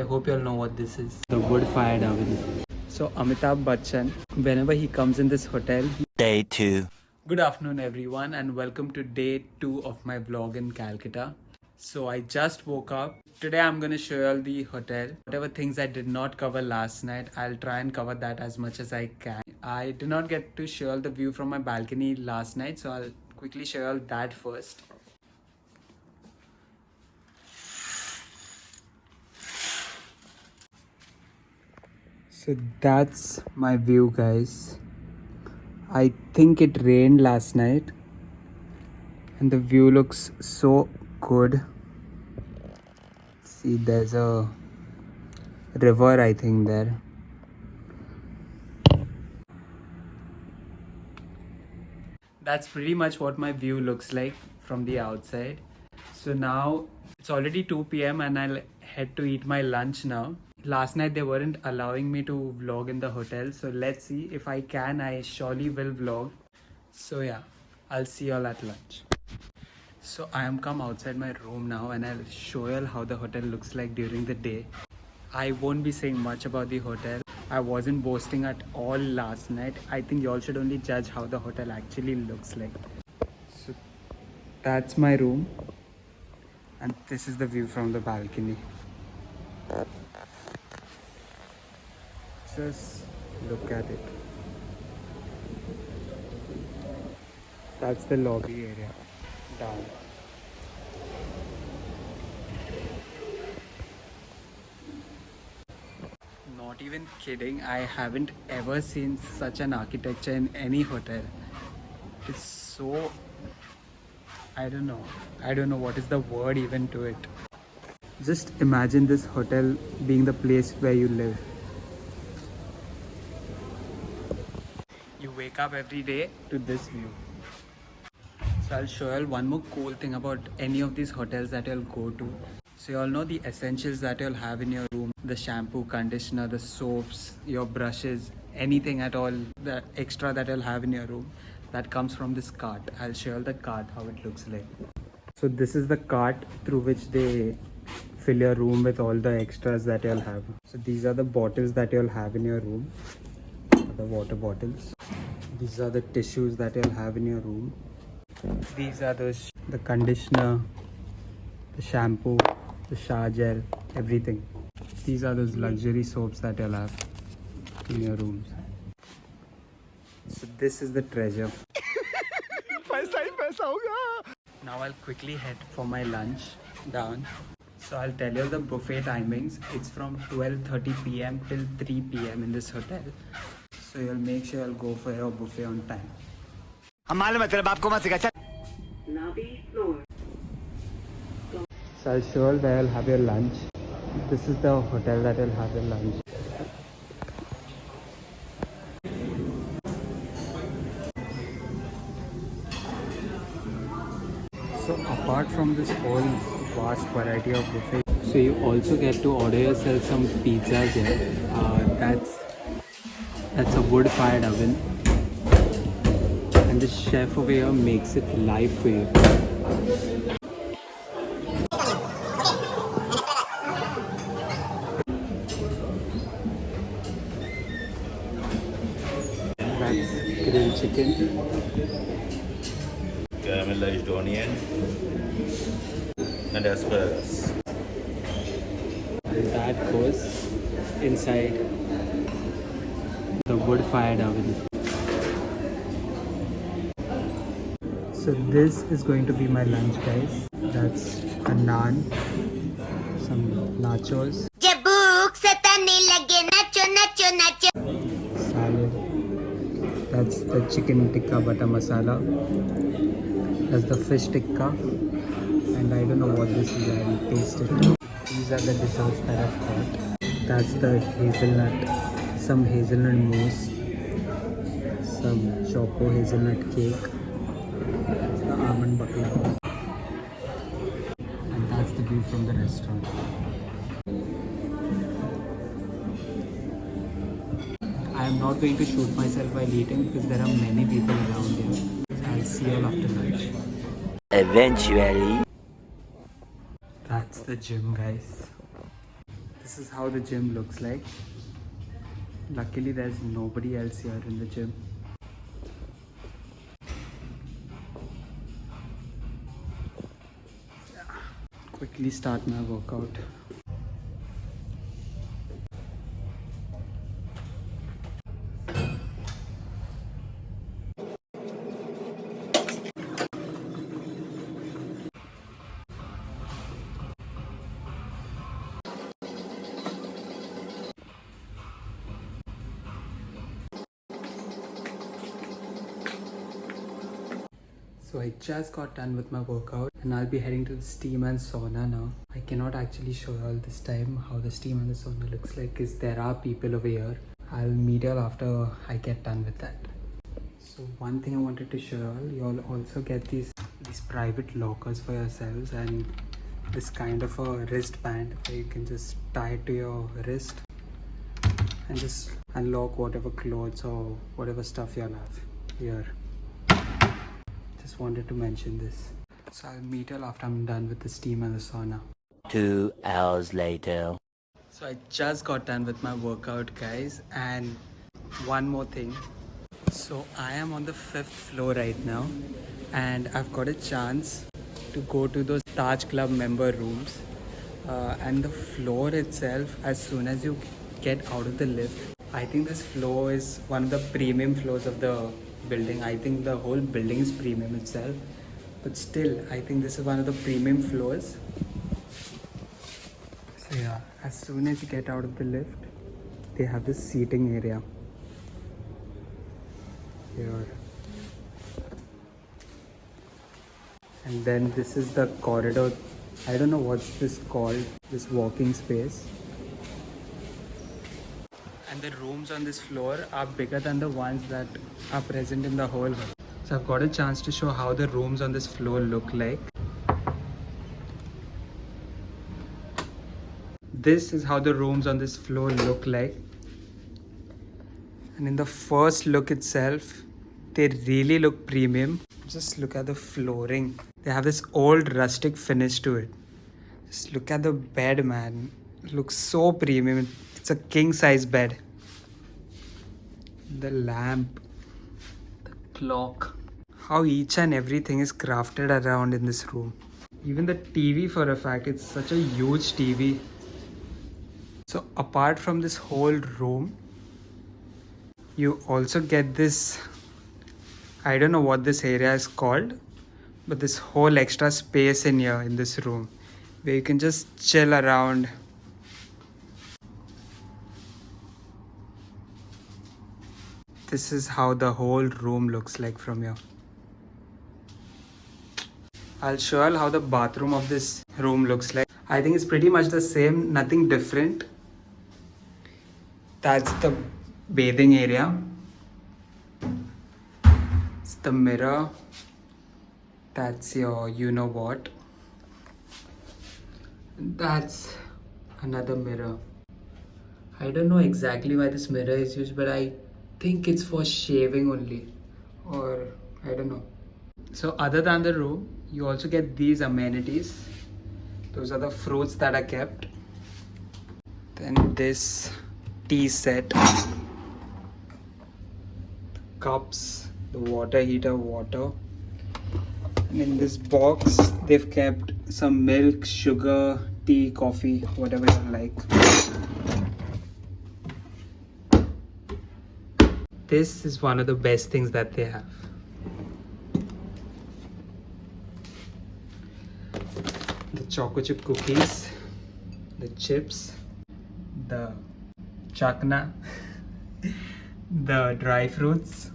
I hope you all know what this is. The wood-fired oven. So Amitabh Bachchan, whenever he comes in this hotel, Day 2. Good afternoon everyone and welcome to day 2 of my vlog in Calcutta. So I just woke up. Today I'm going to show you all the hotel. Whatever things I did not cover last night, I'll try and cover that as much as I can. I did not get to show you all the view from my balcony last night, so I'll quickly show you all that first. So that's my view, guys. I think it rained last night and the view looks so good. See, there's a river, I think, there. That's pretty much what my view looks like from the outside. So now it's already 2 p.m. and I'll head to eat my lunch now. Last night they weren't allowing me to vlog in the hotel, so let's see. If I can, I surely will vlog. So yeah, I'll see y'all at lunch. So I am come outside my room now and I'll show y'all how the hotel looks like during the day. I won't be saying much about the hotel. I wasn't boasting at all last night. I think y'all should only judge how the hotel actually looks like. So that's my room and this is the view from the balcony. Just look at it. That's the lobby area down. Not even kidding, I haven't ever seen such an architecture in any hotel. It's so, I don't know what is the word even to it. Just imagine this hotel being the place where you live. You wake up every day to this view. So I'll show you one more cool thing about any of these hotels that you'll go to. So you all know the essentials that you'll have in your room. The shampoo, conditioner, the soaps, your brushes, anything at all, the extra that you'll have in your room, that comes from this cart. I'll show you the cart, how it looks like. So this is the cart through which they fill your room with all the extras that you'll have. So these are the bottles that you'll have in your room, the water bottles. These are the tissues that you'll have in your room. These are the conditioner, the shampoo, the shower gel, everything. These are those luxury soaps that you'll have in your rooms. So this is the treasure. Now I'll quickly head for my lunch down. So I'll tell you the buffet timings. It's from 12:30 p.m. till 3 p.m. in this hotel. So you'll make sure you'll go for your buffet on time. Lobby floor. So I'll show you where you'll have your lunch. This is the hotel that you'll have your lunch. So apart from this whole vast variety of buffet, so you also get to order yourself some pizzas here. That's a wood-fired oven, and the chef over here makes it live for you. That's grilled chicken. Caramelized onion and asparagus. And that goes inside the wood-fired oven. So this is going to be my lunch, guys. That's a naan, some nachos, salad. That's the chicken tikka butter masala. That's the fish tikka. And I don't know what this is, I will taste it. These are the desserts that I've got. That's the hazelnut, some hazelnut mousse, some choco hazelnut cake. That's the almond baklava. And that's the view from the restaurant. I am not going to shoot myself while eating because there are many people around here. I'll see you all after lunch. Eventually. That's the gym, guys. This This is how the gym looks like. Luckily there's nobody else here in the gym. Quickly start my workout. So I just got done with my workout and I'll be heading to the steam and sauna now. I cannot actually show you all this time how the steam and the sauna looks like because there are people over here. I'll meet you all after I get done with that. So one thing I wanted to show you all also get these private lockers for yourselves and this kind of a wristband where you can just tie it to your wrist and just unlock whatever clothes or whatever stuff you'll have here. Just wanted to mention this. So I'll meet you all after I'm done with the steam and the sauna. 2 hours later. So I just got done with my workout, guys, and one more thing. So I am on the 5th floor right now and I've got a chance to go to those Taj Club member rooms, and the floor itself, as soon as you get out of the lift, I think this floor is one of the premium floors of the building. I think the whole building is premium itself, but still I think this is one of the premium floors. So yeah, as soon as you get out of the lift, they have this seating area here, and then this is the corridor. I don't know what's this called, this walking space. And the rooms on this floor are bigger than the ones that are present in the whole hall. So I've got a chance to show how the rooms on this floor look like. This is how the rooms on this floor look like. And in the first look itself, they really look premium. Just look at the flooring. They have this old rustic finish to it. Just look at the bed, man. It looks so premium. It's a king size bed. The lamp, the clock, how each and everything is crafted around in this room. Even the TV, for a fact, it's such a huge TV. So apart from this whole room, you also get this, I don't know what this area is called, but this whole extra space in here in this room where you can just chill around. This is how the whole room looks like from here. I'll show you how the bathroom of this room looks like. I think it's pretty much the same, nothing different. That's the bathing area. It's the mirror. That's your you know what. That's another mirror. I don't know exactly why this mirror is used, but I think it's for shaving only, or I don't know. So other than the room, you also get these amenities. Those are the fruits that are kept. Then this tea set, the cups, the water heater, water. And in this box, they've kept some milk, sugar, tea, coffee, whatever you like. This is one of the best things that they have. The choco chip cookies, the chips, the chakna, the dry fruits.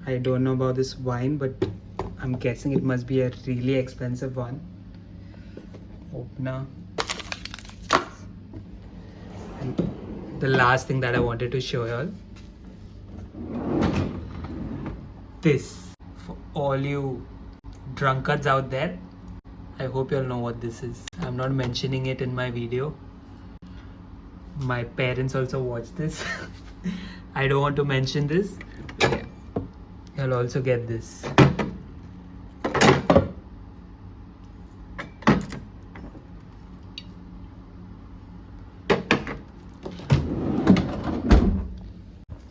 I don't know about this wine, but I'm guessing it must be a really expensive one. Opener. And the last thing that I wanted to show you all. This, for all you drunkards out there, I hope you all know what this is. I'm not mentioning it in my video. My parents also watch this. I don't want to mention this. Yeah. You'll also get this.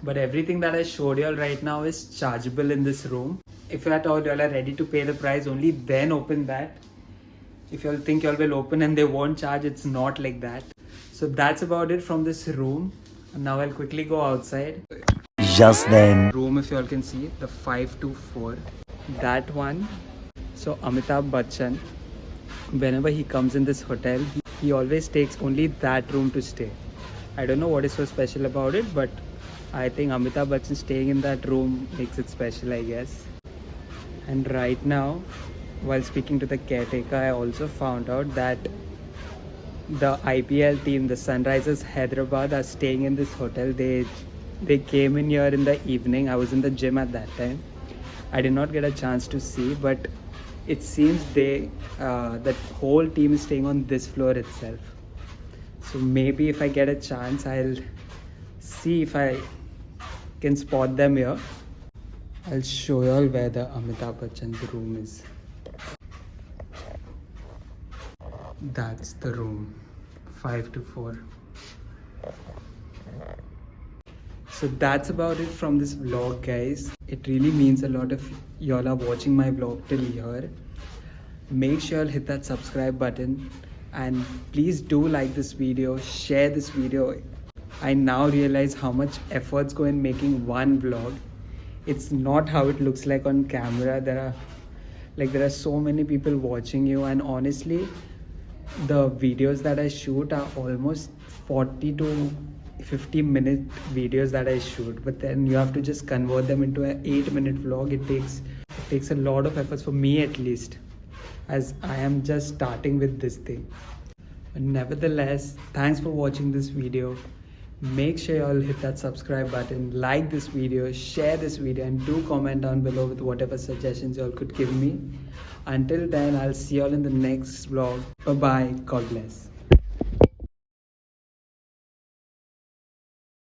But everything that I showed y'all right now is chargeable in this room. If at all y'all are ready to pay the price, only then open that. If y'all think y'all will open and they won't charge, it's not like that. So that's about it from this room. And now I'll quickly go outside. Just then. Room, if y'all can see, the 524. That one. So Amitabh Bachchan, whenever he comes in this hotel, he always takes only that room to stay. I don't know what is so special about it, but I think Amitabh Bachchan staying in that room makes it special, I guess. And right now, while speaking to the caretaker, I also found out that the IPL team, the Sunrisers Hyderabad, are staying in this hotel. They came in here in the evening. I was in the gym at that time. I did not get a chance to see, but it seems that whole team is staying on this floor itself. So maybe if I get a chance, I'll see if I can spot them here. I'll show you all where the Amitabh Bachchan's room is. That's the room, 524. So that's about it from this vlog, guys. It really means a lot if y'all are watching my vlog till here. Make sure you'll hit that subscribe button and please do like this video, share this video. I now realize how much efforts go in making one vlog. It's not how it looks like on camera. There are so many people watching you, and honestly, the videos that I shoot are almost 40 to 50 minute videos that I shoot, but then you have to just convert them into an 8-minute vlog. It takes a lot of efforts, for me at least, as I am just starting with this thing. But nevertheless, thanks for watching this video. Make sure you all hit that subscribe button, like this video, share this video, and do comment down below with whatever suggestions you all could give me. Until then, I'll see you all in the next vlog. Bye bye. God bless.